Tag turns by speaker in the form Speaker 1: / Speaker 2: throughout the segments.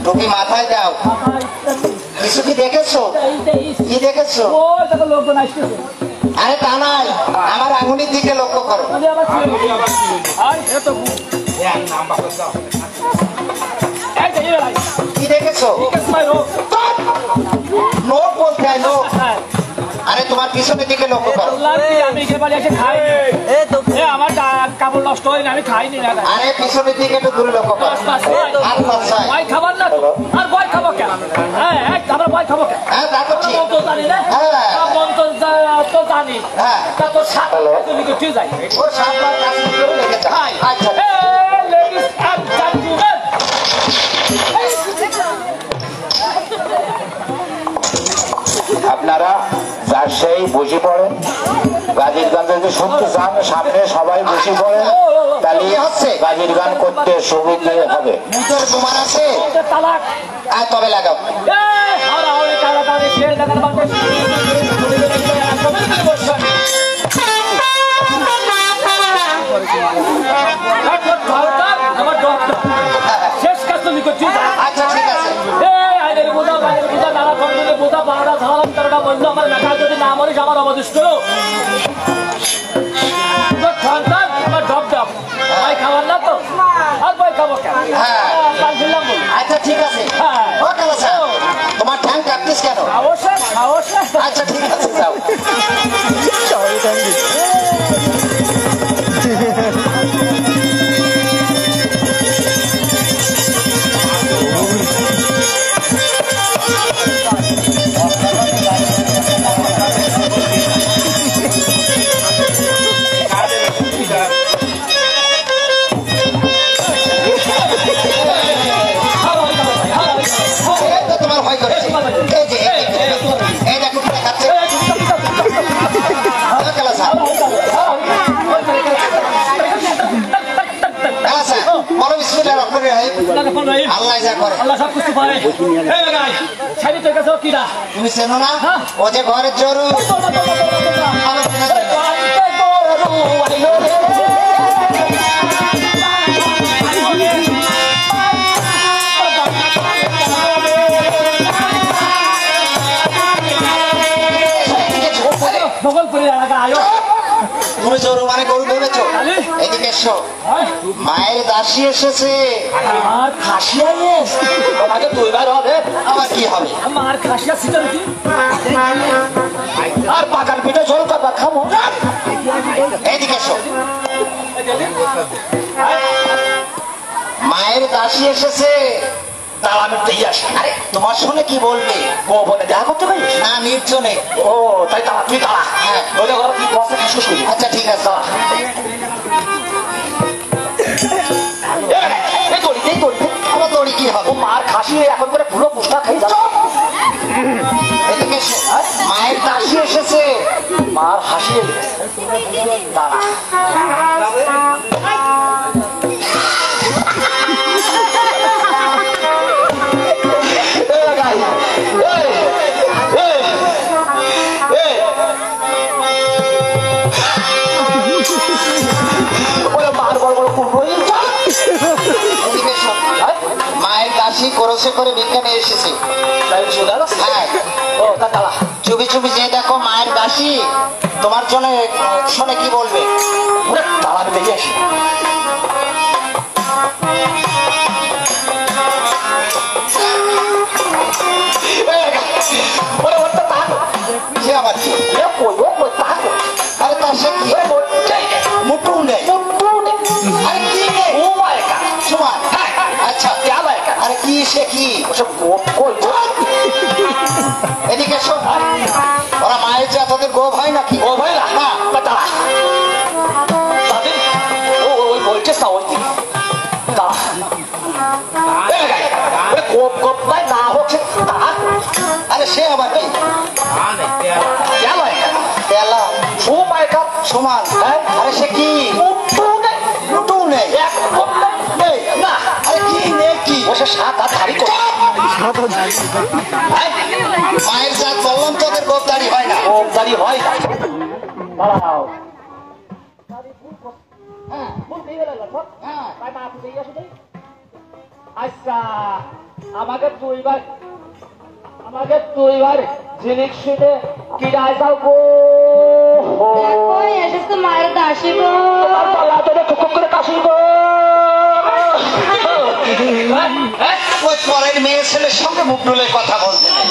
Speaker 1: টুপি মাথায় দাও। কিছু কি দেখেছো? কি দেখেছো? আরে তা নাই, আমার আঙুলির দিকে লক্ষ্য করো। কি দেখেছো? নোট বলতে হয়, নোট। আরে তোমার পিছনের দিকে লক্ষ্য করো।
Speaker 2: আমার কাপড় নষ্ট হয় না, আমি খাইনি না।
Speaker 1: আরে পিছনের দিকে একটু দূরে লক্ষ্য করো।
Speaker 2: ভয় খাবার না তো, আর ভয় খাবো কেন? হ্যাঁ আমরা ভয় খাবো কেন?
Speaker 1: হ্যাঁ তা তো ঠিক।
Speaker 2: তো জানি না, তো জানি।
Speaker 1: হ্যাঁ
Speaker 2: তো সাত তুমি ঠিক যাই।
Speaker 1: ও সাতবার কাজ করে লেগেছে। আচ্ছা
Speaker 2: লেডিস এন্ড জেন্টলম্যান,
Speaker 3: আপনারা যার সেই বসে পড়েন। গাজীর গান যদি শুনতে চান সামনে সবাই বসে পড়েন, তাহলে হচ্ছে গাজীর গান করতে সুবিধা হবে।
Speaker 1: মুখের তোমার আছে
Speaker 2: তালাক
Speaker 1: আর তবে লাগাও।
Speaker 2: শেষ কাজ তুমি করছি।
Speaker 1: আচ্ছা ঠিক আছে।
Speaker 2: আমার দেখা যদি না মরিস আমার অবদিষ্ট আমার ডব ডব ভাই খাবার না তো, আর ভাই খাবো কেন?
Speaker 1: আচ্ছা ঠিক আছে। তোমার ঠ্যাং কাটতিস কেন? আচ্ছা ঠিক আছে যাও। তোমার ভয় করেছে। এই দেখো খাচ্ছে। আল্লাহ যা করে
Speaker 2: আল্লাহ সব কিছু পারে।
Speaker 1: তুমি চেনো না? ও যে ঘরের জরু। তুমি জরু মানে গরু ধরেছো? এদিকে এসো। মায়ের দাসী এসেছে।
Speaker 2: আর খাসিয়া আমাকে দুইবার হবে।
Speaker 1: আমার কি হবে?
Speaker 2: আমার খাসিয়া ছিল কি?
Speaker 1: আর পাকার পিঠে ঝোল করবা খাবো। এদিকে এসো। মায়ের দাসী এসেছে। আরে তোমার শুনে কি বলবে?
Speaker 2: ও বলে দেখা করতে পারি
Speaker 1: না নির্জনে।
Speaker 2: ও তাই তারা তুই তারা।
Speaker 1: হ্যাঁ
Speaker 2: কি বসে কি শুরু।
Speaker 1: আচ্ছা ঠিক আছে। আমার দড়ি কি হবে?
Speaker 2: মার খাসি এখন করে পুরো পুষ্টা খাই যাবে।
Speaker 1: এদিকে এসো। মায়ের দাসী এসেছে।
Speaker 2: মার হাসি দাঁড়া
Speaker 1: মায়ের দাসী করসে করে বিজ্ঞানে এসেছে। হ্যাঁ চুপি চুপি যে দেখো মায়ের দাসী তোমার জন্য শুনে কি বলবে?
Speaker 2: তারা দেখে আসি।
Speaker 1: আরে তার সে কি মুটু নেই। আচ্ছা আরে কি সে কি? এদিকে এসো। ওরা মায়ের যা তাদের গো ভাই নাকি?
Speaker 2: ও ভাই না তারা তাদের ওই বলছে না হচ্ছে।
Speaker 1: আরে সে আবার কি? তেলা সমান। আরে সে কি? মুটু নেই।
Speaker 2: না
Speaker 1: আরে কি নেই কি?
Speaker 2: বসে সাত আট হাড়ি করে
Speaker 1: মায়ের জাত বললাম তোদের গোপদারি হয় না।
Speaker 2: গোপদারি হয় না। দাঁড়াও
Speaker 1: হ্যাঁ
Speaker 2: তাই মা পুজো আসো দেই আচ্ছা আমাকে দুইবার জিনিস শুনে কি রায় যাও গো
Speaker 4: দেখো এসেছে মায়ের দাসী গো।
Speaker 2: তোমার গলা ধরে খুব করে কাশি গো
Speaker 1: ওই পরের মেয়ে ছেলের সঙ্গে মুখ ডুলে কথা বলতে নেই।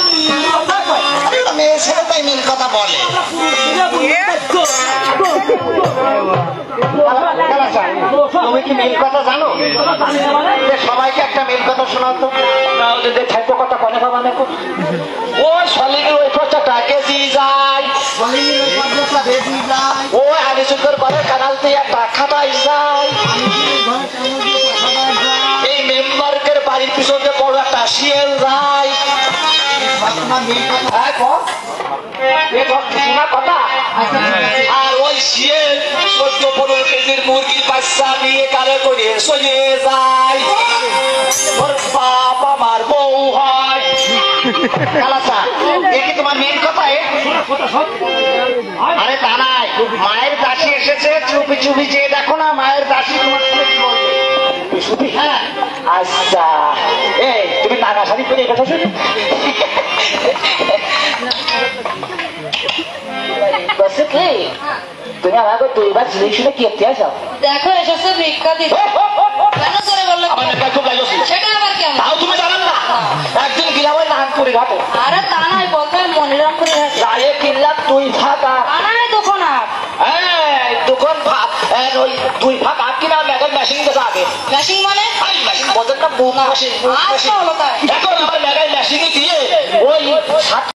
Speaker 1: একটা মেয়ে ছেলে তাই মিল কথা বলে। তুমি কি মিল কথা জানো? যে সবাইকে একটা মিল কথা শোনাতো।
Speaker 2: কথা কনে বাবা দেখো ওই সলিগের ওই খরচাটা কেজি যায় ওই আগে সুন্দর করে কানাল দিয়ে টাকা পাই যায় এই মেম্বারকে বাড়ির পিছনে বড় একটা শিয়াল যায় কথা আর ওই শিয়াল 14-15 কেজির মুরগির বাচ্চা নিয়ে কালে করে চলে যায় ওর বাপ আমার বউ হয়
Speaker 1: কালাসা এ কি তোমার মেয়ের কথা? আরে তা নাই, মায়ের দাসী এসেছে, চুপি চুপি যেয়ে দেখো না মায়ের দাসী তোমার সাথে কি বলবে।
Speaker 2: শুধু
Speaker 1: হ্যাঁ
Speaker 2: আচ্ছা এই তুমি নাগা শাড়ি পরে এটা শুনি কি তুমি আমাকে দুইবার জিনিস শুনে কি একটি আসো
Speaker 4: দেখো এসেছে ভিক্ষা দিতে। কেন জোরে বললো?
Speaker 2: আমার নেতা খুব লাগছে
Speaker 4: সেটা আবার কেমন?
Speaker 2: তাও তুমি জানেন না একদিন গেলাম ওই নাগপুরি ঘাটে
Speaker 4: আরে তা নয়, বলতে হয় মনিরামপুরে ঘাটে।
Speaker 2: গায়ে কিনলাম দুই ফাঁকা
Speaker 4: তা নয় তখন আর
Speaker 2: দুখন ভাগ ওই দুই ভাগ আট কিনা এখন মেশিন গেছে আগে
Speaker 4: ম্যাশিং মানে
Speaker 2: মেশিন বলতেন না বুক মেশিন
Speaker 4: আচ্ছা হলো তাই।
Speaker 2: এখন আমার মেশিনে দিয়ে ওই